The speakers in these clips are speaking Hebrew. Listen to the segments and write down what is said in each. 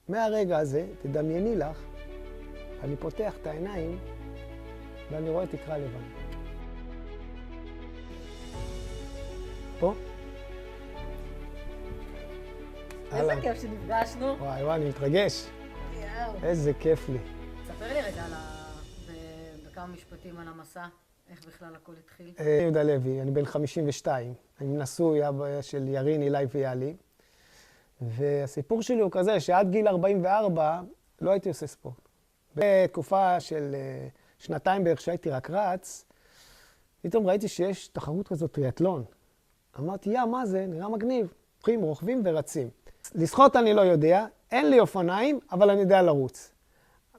מהרגע הזה, תדמייני לך, אני פותח את העיניים ואני רואה תקרה לבנה. פה? איזה כיף שנפגשנו. וואי, אני מתרגש. איזה כיף לי. ספר לי רגע בכמה משפטים על המסע, איך בכלל הכל התחיל. יהודה לוי, אני בן 52. אני נשוי, אבא של ירין, אילי ויאלי. והסיפור שלי הוא כזה שעד גיל 44 לא הייתי עושה ספורט. בתקופה של שנתיים בערך שהייתי רק רץ, פתאום ראיתי שיש תחרות כזאת טריאטלון. אמרתי, מה זה? נראה מגניב. הולכים, רוכבים ורצים. לשחות אני לא יודע, אין לי אופניים, אבל אני יודע לרוץ.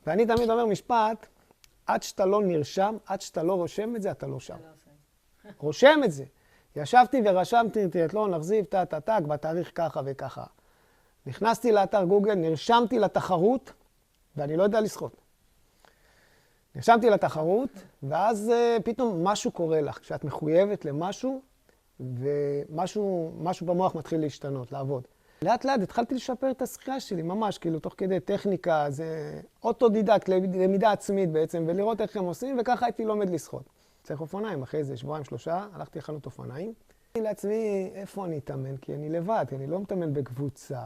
ואני תמיד אומר משפט, עד שאתה לא נרשם, עד שאתה לא רושם את זה, אתה לא שם. רושם את זה. ישבתי ורשמתי טריאטלון, אכזיב, טק, בתאריך ככה וככה. נכנסתי לאתר גוגל, נרשמתי לתחרות, ואני לא יודע לשחות. נרשמתי לתחרות, ואז פתאום משהו קורה לך. כשאת מחויבת למשהו, ומשהו במוח מתחיל להשתנות, לעבוד. לאט לאט התחלתי לשפר את השחייה שלי, ממש, כאילו, תוך כדי טכניקה, זה אוטודידקט, למידה עצמית בעצם, ולראות איך הם עושים, וככה הייתי לומד לשחות. צריך אופניים, אחרי זה שבועיים, 3, הלכתי לחנות אופניים. אמרתי לעצמי, איפה אני אתאמן? כי אני לבד, אני לא מתאמן בקבוצה.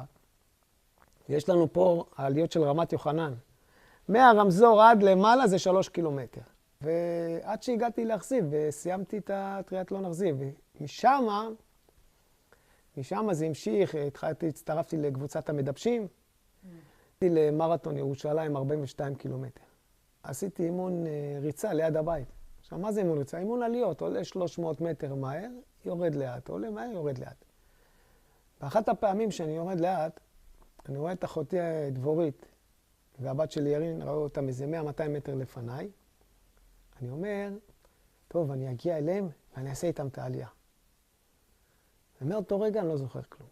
יש לנו פה העליות של רמת יוחנן. מהרמזור עד למעלה זה 3 קילומטר. ועד שהגעתי לאכזיב, וסיימתי את הטריאטלון אכזיב. משם זה המשיך, הצטרפתי לקבוצת המדבשים. הגעתי למרתון ירושלים 42 קילומטר. עשיתי אימון ריצה ליד הבית. עכשיו, מה זה אימון ריצה? אימון עליות, עולה 300 מטר מהר, יורד לאט, עולה מהר, יורד לאט. באחת הפעמים שאני יורד לאט, אני רואה את אחותי דבורית, והבת שלי ירין, ראו אותם איזה 100-200 מטר לפניי. אני אומר, טוב, אני אגיע אליהם ואני אעשה איתם את העלייה. ומאותו רגע אני לא זוכר כלום.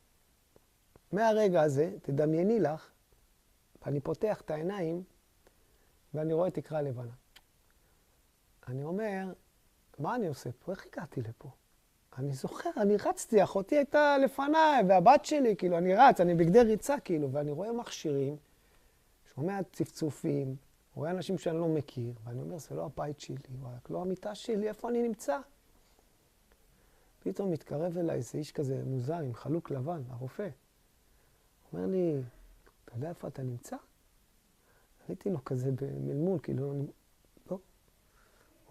מהרגע הזה, תדמייני לך, ואני פותח את העיניים ואני רואה תקרה לבנה. אני אומר, מה אני עושה פה? איך הגעתי לפה? אני זוכר, אני רצתי, אחותי הייתה לפניי, והבת שלי, כאילו, אני רץ, אני בגדי ריצה, כאילו, ואני רואה מכשירים, שומע צפצופים, רואה אנשים שאני לא מכיר, ואני אומר, זה לא הבית שלי, לא המיטה שלי, איפה אני נמצא? פתאום מתקרב אליי איזה איש כזה מוזר, עם חלוק לבן, הרופא. אומר לי, אתה יודע איפה אתה נמצא? הייתי לו כזה במלמול, כאילו, לא. הוא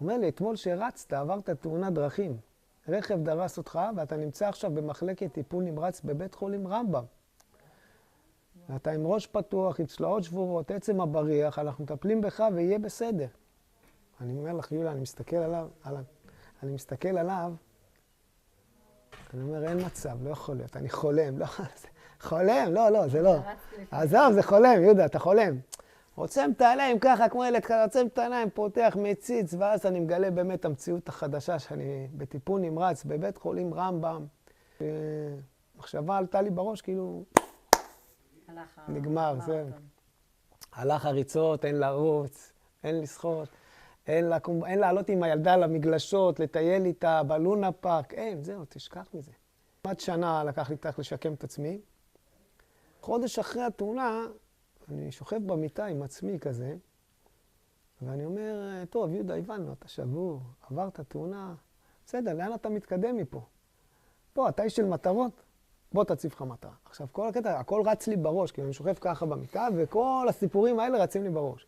אומר לי, אתמול שרצת, עברת תאונת דרכים. רכב דרס אותך, ואתה נמצא עכשיו במחלקת טיפול נמרץ בבית חולים רמב"ם. ואתה עם ראש פתוח, עם צלעות שבורות, עצם הבריח, אנחנו מטפלים בך ויהיה בסדר. אני אומר לך, יולה, אני מסתכל עליו, אני אומר, אין מצב, לא יכול להיות, אני חולם, לא, חולם, לא, זה לא. עזוב, זה חולם, יהודה, אתה חולם. עוצם את העיניים ככה, כמו ילד כזה, עוצם את העיניים, פותח, מציץ, ואז אני מגלה באמת המציאות החדשה שאני בטיפול נמרץ, בבית חולים רמב"ם. מחשבה עלתה לי בראש, כאילו, נגמר, זהו. הלך הריצות, אין לרוץ, אין לשחות, אין לעלות עם הילדה למגלשות, לטייל איתה, בלונה פארק, אין, זהו, תשכח מזה. כמעט שנה לקח לי לשקם את עצמי. חודש אחרי התאונה, אני שוכב במיטה עם עצמי כזה, ואני אומר, טוב, יהודה, הבנו, אתה שבור, עברת תאונה, בסדר, לאן אתה מתקדם מפה? פה, אתה איש של מטרות, בוא תציב לך מטרה. עכשיו, כל הקטע, הכל רץ לי בראש, כי אני שוכב ככה במיטה, וכל הסיפורים האלה רצים לי בראש.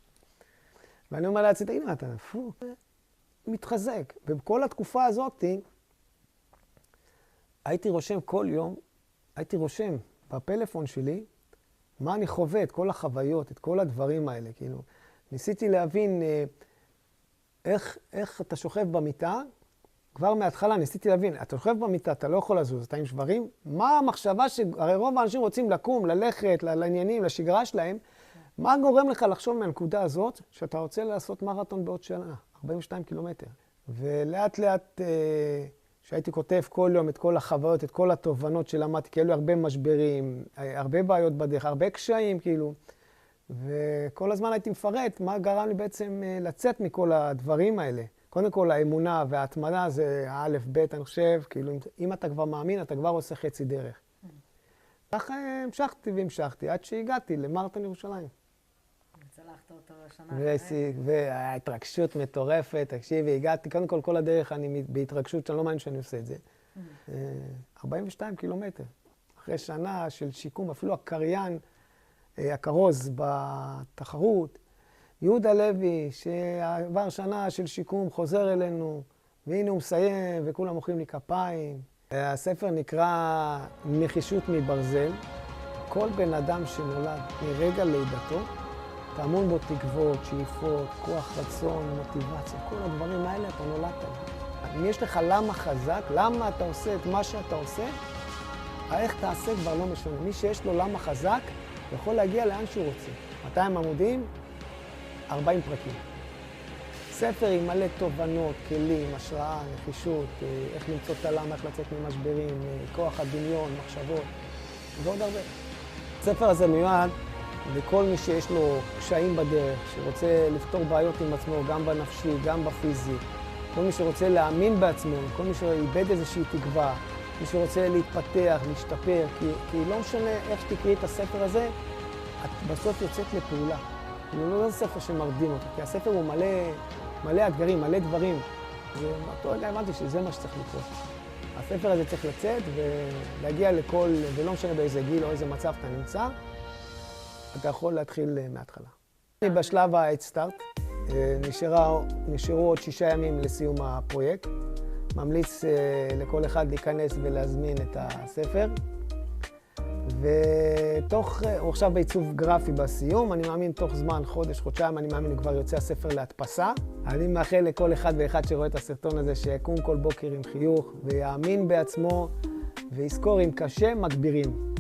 ואני אומר לעצמי, תגיד מה, אתה נפוק? מתחזק. ובכל התקופה הזאת, הייתי רושם כל יום, בפלאפון שלי, מה אני חווה, את כל החוויות, את כל הדברים האלה, כאילו. ניסיתי להבין איך אתה שוכב במיטה, כבר מההתחלה ניסיתי להבין, אתה שוכב במיטה, אתה לא יכול לזוז, אתה עם שברים, מה המחשבה הרי רוב האנשים רוצים לקום, ללכת, לעניינים, לשגרה שלהם, מה גורם לך לחשוב מהנקודה הזאת, שאתה רוצה לעשות מרתון בעוד שנה, 42 קילומטר. ולאט לאט, שהייתי כותב כל יום את כל החוויות, את כל התובנות שלמדתי, כאילו הרבה משברים, הרבה בעיות בדרך, הרבה קשיים, כאילו. וכל הזמן הייתי מפרט מה גרם לי בעצם לצאת מכל הדברים האלה. קודם כל, האמונה וההתמדה זה האלף בית, אני חושב, כאילו, אם אתה כבר מאמין, אתה כבר עושה חצי דרך. ככה המשכתי והמשכתי עד שהגעתי למרתון ירושלים. וצלחת אותו השנה. והייתה התרגשות מטורפת, תקשיבי, הגעתי, קודם כל הדרך אני בהתרגשות, שאני לא מאמין שאני עושה את זה. 42 קילומטר. אחרי שנה של שיקום, אפילו הקריין, הכרוז בתחרות, יהודה לוי, שעבר שנה של שיקום, חוזר אלינו, והנה הוא מסיים, וכולם מוחאים לי כפיים. הספר נקרא נחישות מברזל. כל בן אדם שנולד מרגע לידתו, טמון בו תקוות, שאיפות, כוח רצון, מוטיבציה, כל הדברים האלה אתה נולדת. אם יש לך למה חזק, למה אתה עושה את מה שאתה עושה, איך תעשה כבר לא משנה. מי שיש לו למה חזק, יכול להגיע לאן שהוא רוצה. 200 עמודים, 40 פרקים. ספר עם מלא תובנות, כלים, השראה, נחישות, איך למצוא את הלמה, איך לצאת ממשברים, כוח הדמיון, מחשבות, ועוד הרבה. הספר הזה מיועד לכל מי שיש לו קשיים בדרך, שרוצה לפתור בעיות עם עצמו, גם בנפשי, גם בפיזי. כל מי שרוצה להאמין בעצמו, כל מי שאיבד איזושהי תקווה, מי שרוצה להתפתח, להשתפר, כי לא משנה איך שתקראי את הספר הזה, את בסוף יוצאת לפעולה. הוא לא ספר שמרדים אותו, כי הספר הוא מלא אתגרים, מלא דברים. ובאותו רגע הבנתי שזה מה שצריך לקרות. הספר הזה צריך לצאת ולהגיע לכל, ולא משנה באיזה גיל או איזה מצב אתה נמצא, אתה יכול להתחיל מההתחלה. אני בשלב ה-Head Start, נשארו עוד 6 ימים לסיום הפרויקט. ממליץ לכל אחד להיכנס ולהזמין את הספר. הוא עכשיו בעיצוב גרפי בסיום, אני מאמין תוך זמן, חודש, חודשיים, אני מאמין כבר יוצא הספר להדפסה. אני מאחל לכל אחד ואחד שרואה את הסרטון הזה שיקום כל בוקר עם חיוך ויאמין בעצמו ויזכור אם קשה, מגבירים.